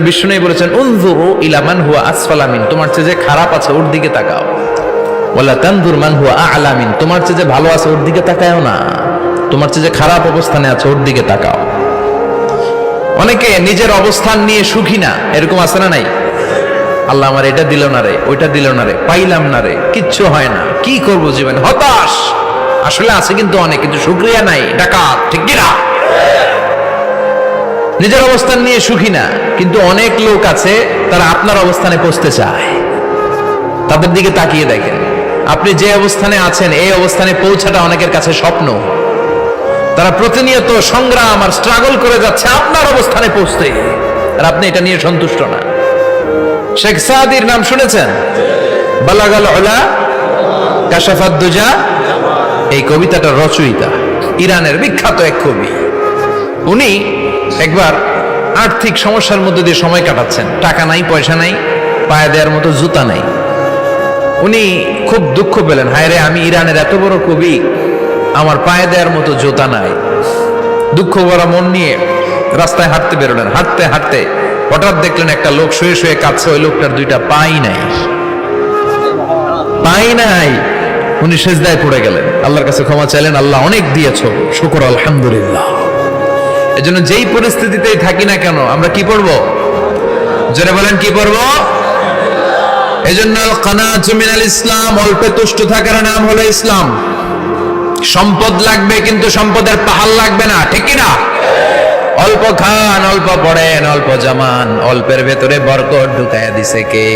বিষ্ণু বলেছেন উনজুরু ইলা মান হুয়া আসফালা মিন, তোমার চেয়ে যে খারাপ আছে ওর দিকে তাকাও। ওয়ালা তানজুর মান হুয়া আ'লা মিন, তোমার চেয়ে যে ভালো আছে ওর দিকে তাকায়ও না, তোমার চেয়ে যে খারাপ অবস্থানে আছে ওর দিকে তাকাও। অনেকে নিজের অবস্থান নিয়ে সুখী না, এরকম আছে না নাই? আল্লাহ আমার এটা দিল না রে, ওইটা দিল না রে, পাইলাম না রে, কিচ্ছু হয় না, কি করবো জীবনে, হতাশ। আসলে আছে কিন্তু অনেক, কিন্তু শুকরিয়া নাই, ডাকাত, ঠিক কি না? নিজের অবস্থান নিয়ে সুখী না, কিন্তু অনেক লোক আছে তারা আপনার অবস্থানে পৌঁছতে চায়। তাদের দিকে তাকিয়ে দেখেন, আপনি যে অবস্থানে আছেন এই অবস্থানে পৌঁছাটা অনেকের কাছে স্বপ্ন। তারা প্রতিনিয়ত সংগ্রাম আর স্ট্রাগল করে যাচ্ছে আপনার অবস্থানে পৌঁছতে, আর আপনি এটা নিয়ে সন্তুষ্ট না। শেখ সাদির নাম শুনেছেন? বালাগাল উলা কাশাফাত দুজা, এই কবিতাটার রচয়িতা ইরানের বিখ্যাত এক কবি। উনি একবার আর্থিক সমস্যার মধ্যে দিয়ে সময় কাটাচ্ছেন, টাকা নাই, পয়সা নাই, পায়ে দেওয়ার মতো জুতা নাই। উনি খুব দুঃখ পেলেন, হায় রে, আমি ইরানের এত বড় কবি, আমার পায়ে দেওয়ার মতো জুতা নাই। দুঃখ ভরা মন নিয়ে রাস্তায় হাঁটতে বেরোলেন। হাঁটতে হাঁটতে হঠাৎ দেখলেন একটা লোক শুয়ে শুয়ে কাঁদছে, ওই লোকটার দুইটা পাই নাই, পাই নাই। উনি সেজদায় পড়ে গেলেন, আল্লাহর কাছে ক্ষমা চাইলেন, আল্লাহ অনেক দিয়েছো, শুকর আলহামদুলিল্লাহ। এজন্য যেই পরিস্থিতিতেই থাকি না কেন আমরা কি পড়বো? জোরে বলেন, কি পড়বো? এজন্য কানাতু মিনাল ইসলাম, অল্পে তুষ্ট থাকার নাম হলো ইসলাম। সম্পদ লাগবে কিন্তু সম্পদের পাহাড় লাগবে না, ঠিক কি না? অল্প খান, অল্প পড়েন, অল্প জামান, অল্পের ভেতরে বরকত ঢুকাইয়া দিছে কে?